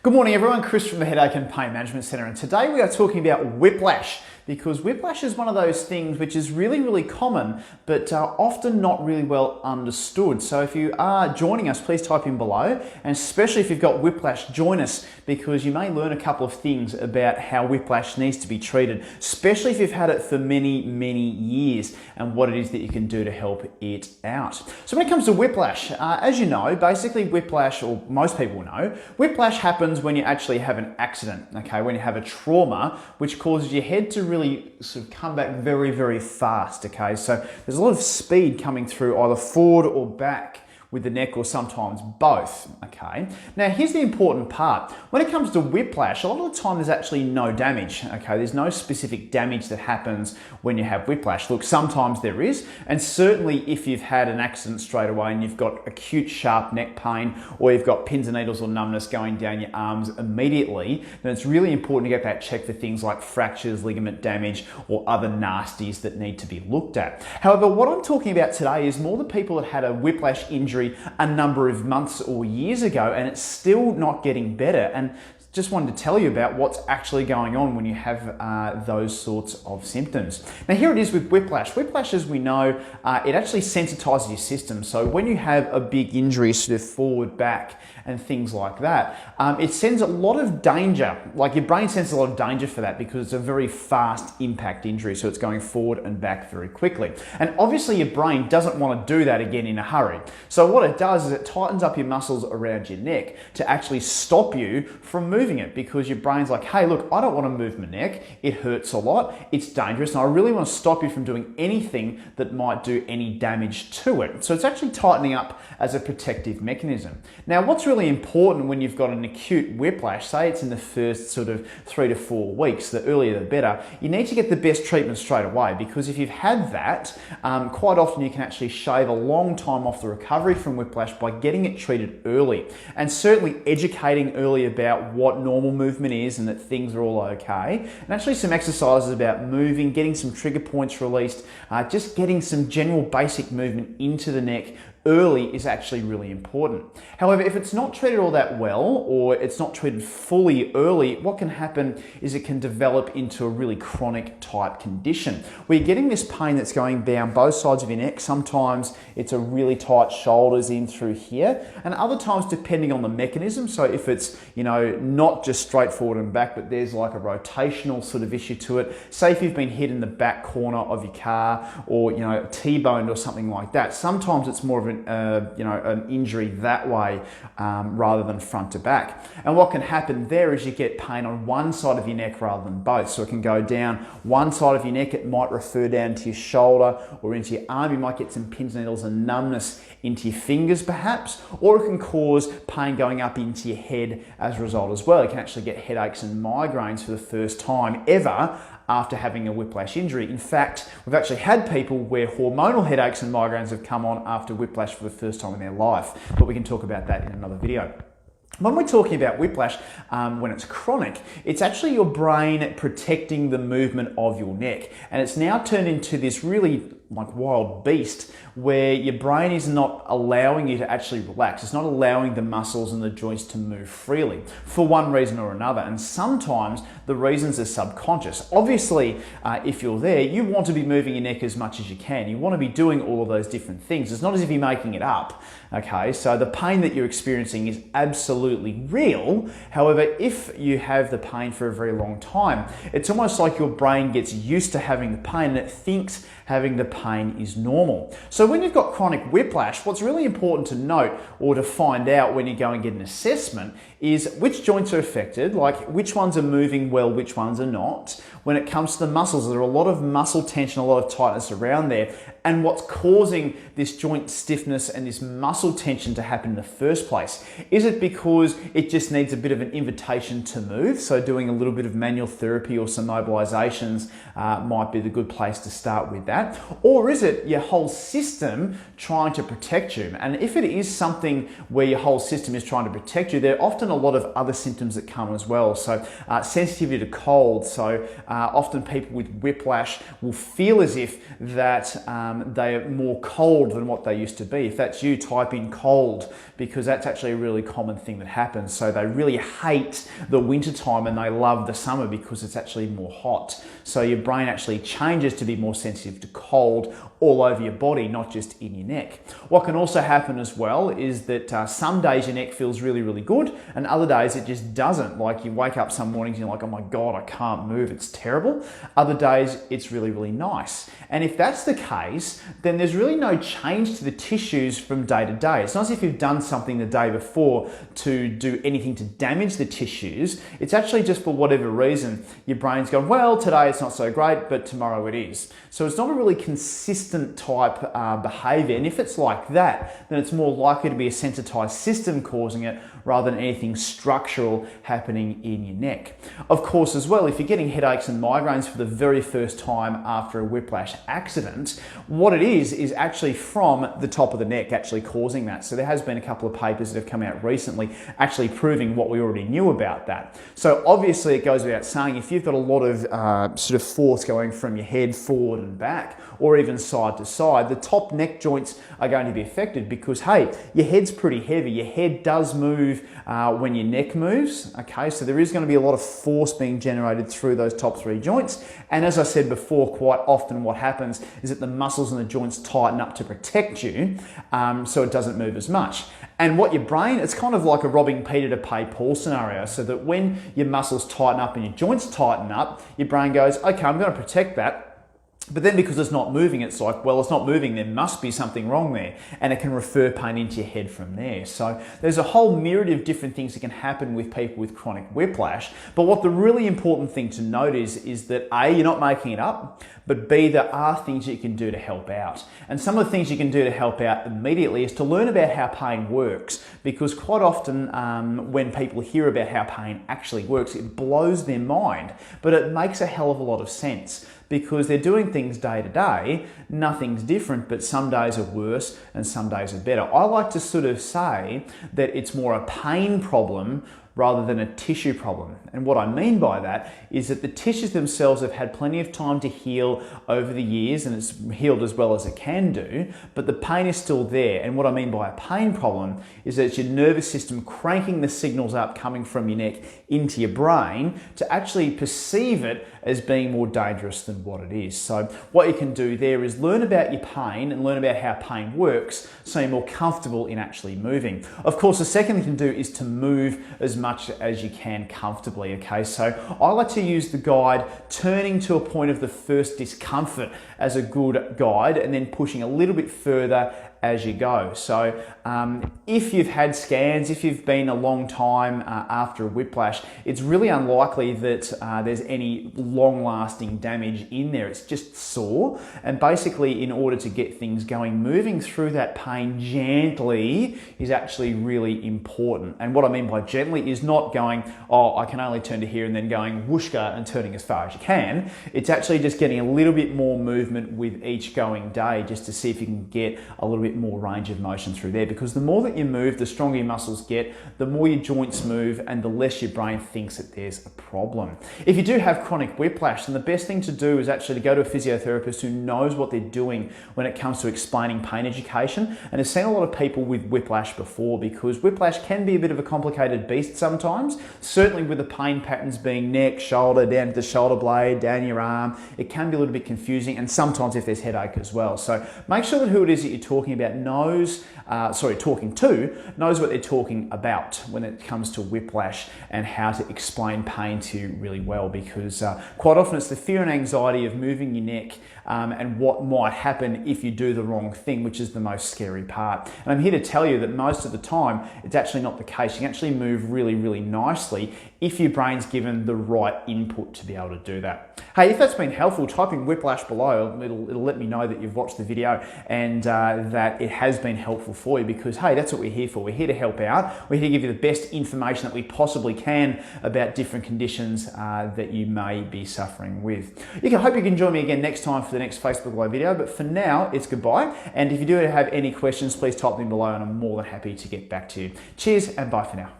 Good morning everyone, Chris from the Headache and Pain Management Centre, and today we are talking about whiplash, because whiplash is one of those things which is really common but often not really well understood. So if you are joining us, please type in below, and especially if you've got whiplash, join us, because you may learn a couple of things about how whiplash needs to be treated, especially if you've had it for many years, and what it is that you can do to help it out. So when it comes to whiplash, as you know, basically whiplash, or most people know, whiplash happens when you actually have an accident, okay? When you have a trauma which causes your head to really sort of come back very fast, okay? So there's a lot of speed coming through either forward or back with the neck, or sometimes both, okay? Now here's the important part. When it comes to whiplash, a lot of the time there's actually no damage, okay? There's no specific damage that happens when you have whiplash. Look, sometimes there is, and certainly if you've had an accident straight away and you've got acute sharp neck pain, or you've got pins and needles or numbness going down your arms immediately, then it's really important to get that checked for things like fractures, ligament damage, or other nasties that need to be looked at. However, what I'm talking about today is more the people that had a whiplash injury a number of months or years ago, and it's still not getting better. And just wanted to tell you about what's actually going on when you have those sorts of symptoms. Now here it is with whiplash. Whiplash, as we know, it actually sensitizes your system. So when you have a big injury, sort of forward, back, and things like that, it sends a lot of danger, like your brain senses a lot of danger for that, because it's a very fast impact injury, so it's going forward and back very quickly. And obviously your brain doesn't want to do that again in a hurry. So what it does is it tightens up your muscles around your neck to actually stop you from moving it, because your brain's like, hey look, I don't want to move my neck, it hurts a lot, it's dangerous, and I really want to stop you from doing anything that might do any damage to it. So it's actually tightening up as a protective mechanism. Now what's really important when you've got an acute whiplash, say it's in the first sort of 3 to 4 weeks, the earlier the better, you need to get the best treatment straight away, because if you've had that, quite often you can actually shave a long time off the recovery from whiplash by getting it treated early, and certainly educating early about what normal movement is and that things are all okay, and actually some exercises about moving, getting some trigger points released, just getting some general basic movement into the neck early is actually really important. However, if it's not treated all that well, or it's not treated fully early, what can happen is it can develop into a really chronic type condition, where you're getting this pain that's going down both sides of your neck. Sometimes it's a really tight shoulders in through here, and other times depending on the mechanism. So if it's, you know, not just straight forward and back, but there's like a rotational sort of issue to it. Say if you've been hit in the back corner of your car, or, you know, T-boned or something like that, sometimes it's more of an injury that way rather than front to back. And what can happen there is you get pain on one side of your neck rather than both. So it can go down one side of your neck, it might refer down to your shoulder or into your arm. You might get some pins and needles and numbness into your fingers perhaps, or it can cause pain going up into your head as a result as well. You can actually get headaches and migraines for the first time ever after having a whiplash injury. In fact, we've actually had people where hormonal headaches and migraines have come on after whiplash for the first time in their life, but we can talk about that in another video. When we're talking about whiplash, when it's chronic, it's actually your brain protecting the movement of your neck, and it's now turned into this really like wild beast where your brain is not allowing you to actually relax. It's not allowing the muscles and the joints to move freely for one reason or another, and sometimes the reasons are subconscious. Obviously, if you're there, you want to be moving your neck as much as you can. You want to be doing all of those different things. It's not as if you're making it up, okay? So the pain that you're experiencing is absolutely real. However, if you have the pain for a very long time, it's almost like your brain gets used to having the pain and it thinks having the pain is normal. So when you've got chronic whiplash, what's really important to note, or to find out when you go and get an assessment, is which joints are affected, like which ones are moving well, which ones are not. When it comes to the muscles, there are a lot of muscle tension, a lot of tightness around there, and what's causing this joint stiffness and this muscle tension to happen in the first place? Is it because it just needs a bit of an invitation to move? So doing a little bit of manual therapy or some mobilizations might be the good place to start with that. Or is it your whole system trying to protect you? And if it is something where your whole system is trying to protect you, there are often a lot of other symptoms that come as well. So sensitivity to cold. So often people with whiplash will feel as if that they are more cold than what they used to be. If that's you, type in cold, because that's actually a really common thing that happens. So they really hate the winter time and they love the summer because it's actually more hot. So your brain actually changes to be more sensitive to cold all over your body, not just in your neck. What can also happen as well is that some days your neck feels really, really good, and other days it just doesn't. Like you wake up some mornings and you're like, oh my God, I can't move, it's terrible. Other days it's really, really nice. And if that's the case, then there's really no change to the tissues from day to day. It's not as if you've done something the day before to do anything to damage the tissues. It's actually just for whatever reason, your brain's gone, well, today it's not so great, but tomorrow it is. So it's not a really consistent type behavior. And if it's like that, then it's more likely to be a sensitized system causing it rather than anything structural happening in your neck. Of course, as well, if you're getting headaches and migraines for the very first time after a whiplash accident, what it is actually from the top of the neck actually causing that. So there has been a couple of papers that have come out recently actually proving what we already knew about that. So obviously it goes without saying, if you've got a lot of sort of force going from your head forward and back, or even side to side, the top neck joints are going to be affected because, hey, your head's pretty heavy. Your head does move when your neck moves, okay? So there is going to be a lot of force being generated through those top three joints. And as I said before, quite often what happens is that the muscles in the joints tighten up to protect you, so it doesn't move as much. And what your brain, it's kind of like a robbing Peter to pay Paul scenario, so that when your muscles tighten up and your joints tighten up, your brain goes, okay, I'm going to protect that. But then because it's not moving, it's like, well, it's not moving, there must be something wrong there. And it can refer pain into your head from there. So there's a whole myriad of different things that can happen with people with chronic whiplash. But what the really important thing to note is that A, you're not making it up, but B, there are things that you can do to help out. And some of the things you can do to help out immediately is to learn about how pain works. Because quite often when people hear about how pain actually works, it blows their mind. But it makes a hell of a lot of sense, because they're doing things day to day, nothing's different, but some days are worse and some days are better. I like to sort of say that it's more a pain problem rather than a tissue problem. And what I mean by that is that the tissues themselves have had plenty of time to heal over the years, and it's healed as well as it can do, but the pain is still there. And what I mean by a pain problem is that it's your nervous system cranking the signals up coming from your neck into your brain to actually perceive it as being more dangerous than what it is. So what you can do there is learn about your pain and learn about how pain works so you're more comfortable in actually moving. Of course, the second thing you can do is to move as much as you can comfortably, okay? So I like to use the guide turning to a point of the first discomfort as a good guide, and then pushing a little bit further as you go. So if you've had scans, if you've been a long time after a whiplash, it's really unlikely that there's any long-lasting damage in there. It's just sore, and basically in order to get things going, moving through that pain gently is actually really important. And what I mean by gently is not going, oh, I can only turn to here, and then going whooshka and turning as far as you can. It's actually just getting a little bit more movement with each going day, just to see if you can get a little bit more range of motion through there, because the more that you move, the stronger your muscles get, the more your joints move, and the less your brain thinks that there's a problem. If you do have chronic whiplash, then the best thing to do is actually to go to a physiotherapist who knows what they're doing when it comes to explaining pain education, and has seen a lot of people with whiplash before, because whiplash can be a bit of a complicated beast sometimes, certainly with the pain patterns being neck, shoulder, down to the shoulder blade, down your arm. It can be a little bit confusing, and sometimes if there's headache as well. So make sure that who it is that you're talking about knows what they're talking about when it comes to whiplash, and how to explain pain to you really well, because quite often it's the fear and anxiety of moving your neck and what might happen if you do the wrong thing, which is the most scary part. And I'm here to tell you that most of the time it's actually not the case. You can actually move really, really nicely if your brain's given the right input to be able to do that. Hey, if that's been helpful, type in whiplash below. It'll let me know that you've watched the video and that that it has been helpful for you, because hey, that's what we're here for. We're here to help out. We're here to give you the best information that we possibly can about different conditions that you may be suffering with. Hope you can join me again next time for the next Facebook Live video, but for now, it's goodbye. And if you do have any questions, please type them below and I'm more than happy to get back to you. Cheers and bye for now.